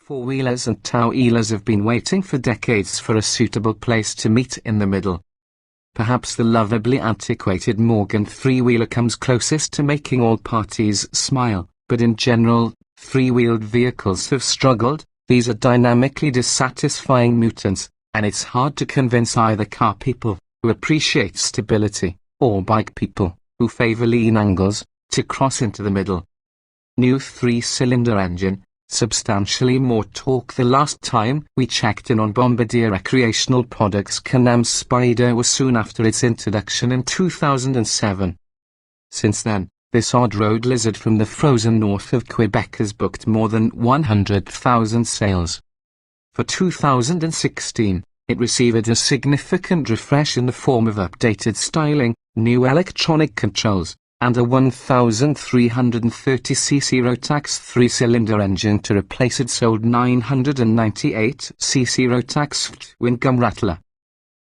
Four-wheelers and two-wheelers have been waiting for decades for a suitable place to meet in the middle. Perhaps the lovably antiquated Morgan three-wheeler comes closest to making all parties smile, but in general, three-wheeled vehicles have struggled. These are dynamically dissatisfying mutants, and it's hard to convince either car people, who appreciate stability, or bike people, who favor lean angles, to cross into the middle. New 3-cylinder engine, substantially more torque. The last time we checked in on Bombardier Recreational Products Can-Am Spyder was soon after its introduction in 2007. Since then, this odd road lizard from the frozen north of Quebec has booked more than 100,000 sales. For 2016, it received a significant refresh in the form of updated styling, new electronic controls, and a 1,330cc Rotax 3-cylinder engine to replace its old 998cc Rotax twin gum rattler.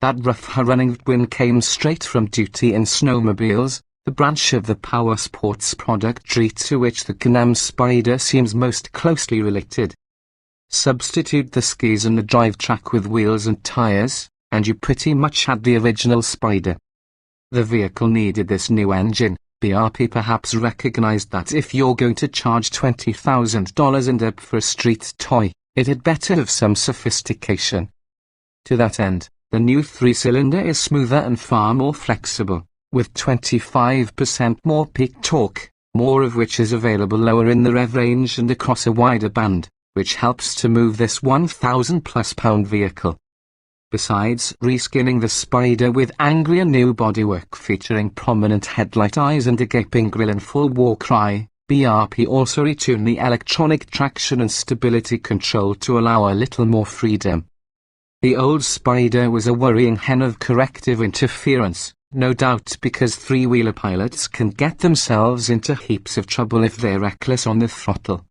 That rough-running twin came straight from duty in snowmobiles, the branch of the power sports product tree to which the Can-Am Spyder seems most closely related. Substitute the skis and the drive track with wheels and tires, and you pretty much had the original Spyder. The vehicle needed this new engine. BRP perhaps recognized that if you're going to charge $20,000 and up for a street toy, it had better have some sophistication. To that end, the new 3-cylinder is smoother and far more flexible, with 25% more peak torque, more of which is available lower in the rev range and across a wider band, which helps to move this 1,000+ pound vehicle. Besides reskinning the Spyder with angrier new bodywork featuring prominent headlight eyes and a gaping grille and full war cry, BRP also retuned the electronic traction and stability control to allow a little more freedom. The old Spyder was a worrying hen of corrective interference, no doubt because three-wheeler pilots can get themselves into heaps of trouble if they're reckless on the throttle.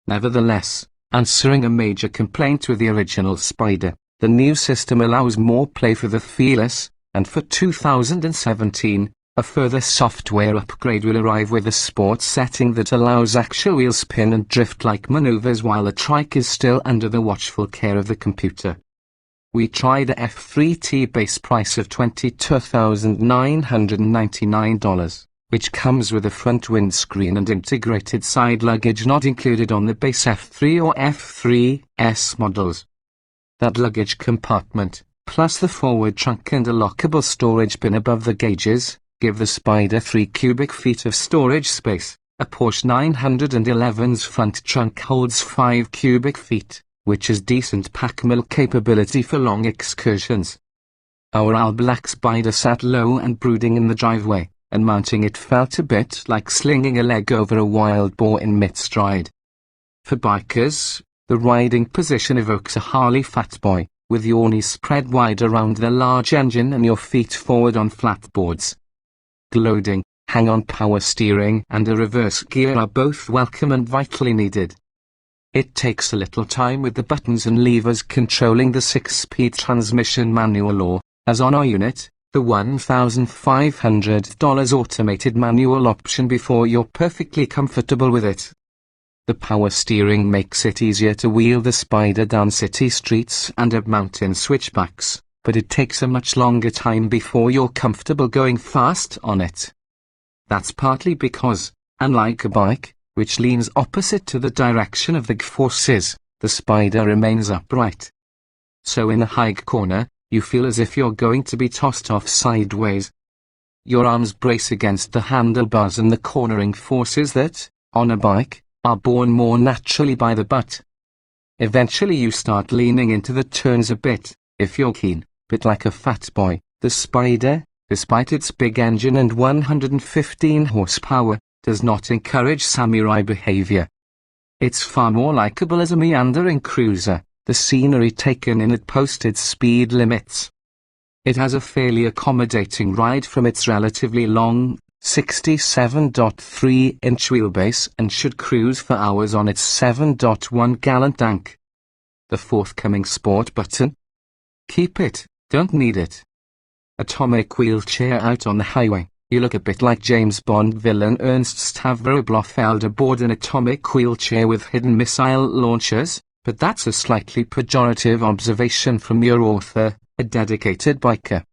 Nevertheless, answering a major complaint with the original Spyder, the new system allows more play for the feelers, and for 2017, a further software upgrade will arrive with a sports setting that allows actual wheel spin and drift-like maneuvers while the trike is still under the watchful care of the computer. We tried a F3T base price of $22,999, which comes with a front windscreen and integrated side luggage not included on the base F3 or F3S models. That luggage compartment, plus the forward trunk and a lockable storage bin above the gauges, give the Spyder 3 cubic feet of storage space. A Porsche 911's front trunk holds 5 cubic feet, which is decent pack-mill capability for long excursions. Our all-black Spyder sat low and brooding in the driveway, and mounting it felt a bit like slinging a leg over a wild boar in mid-stride. For bikers, the riding position evokes a Harley fat boy, with your knees spread wide around the large engine and your feet forward on flatboards. Gloading, hang-on power steering and a reverse gear are both welcome and vitally needed. It takes a little time with the buttons and levers controlling the 6-speed transmission manual or, as on our unit, the $1,500 automated manual option before you're perfectly comfortable with it. The power steering makes it easier to wheel the Spyder down city streets and up mountain switchbacks, but it takes a much longer time before you're comfortable going fast on it. That's partly because, unlike a bike, which leans opposite to the direction of the forces, the Spyder remains upright. So in a high corner, you feel as if you're going to be tossed off sideways. Your arms brace against the handlebars and the cornering forces that, on a bike, are born more naturally by the butt. Eventually you start leaning into the turns a bit, if you're keen, but like a fat boy, the Spyder, despite its big engine and 115 horsepower, does not encourage samurai behavior. It's far more likable as a meandering cruiser, the scenery taken in at posted speed limits. It has a fairly accommodating ride from its relatively long, 67.3-inch wheelbase and should cruise for hours on its 7.1-gallon tank. The forthcoming sport button? Keep it, don't need it. Atomic wheelchair out on the highway. You look a bit like James Bond villain Ernst Stavro Blofeld aboard an atomic wheelchair with hidden missile launchers, But that's a slightly pejorative observation from your author, a dedicated biker.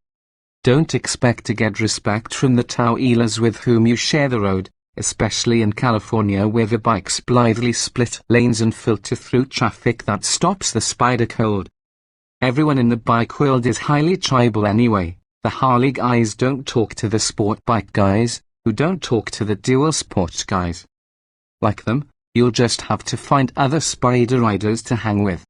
Don't expect to get respect from the two-wheelers with whom you share the road, especially in California where the bikes blithely split lanes and filter through traffic that stops the Spyder cold. Everyone in the bike world is highly tribal anyway. The Harley guys don't talk to the sport bike guys, who don't talk to the dual sports guys. Like them, you'll just have to find other Spyder riders to hang with.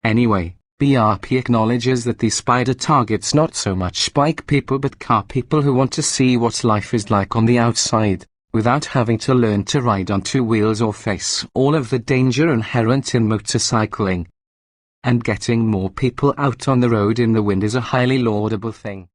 Anyway, BRP acknowledges that the Spyder targets not so much bike people but car people who want to see what life is like on the outside, without having to learn to ride on two wheels or face all of the danger inherent in motorcycling. And getting more people out on the road in the wind is a highly laudable thing.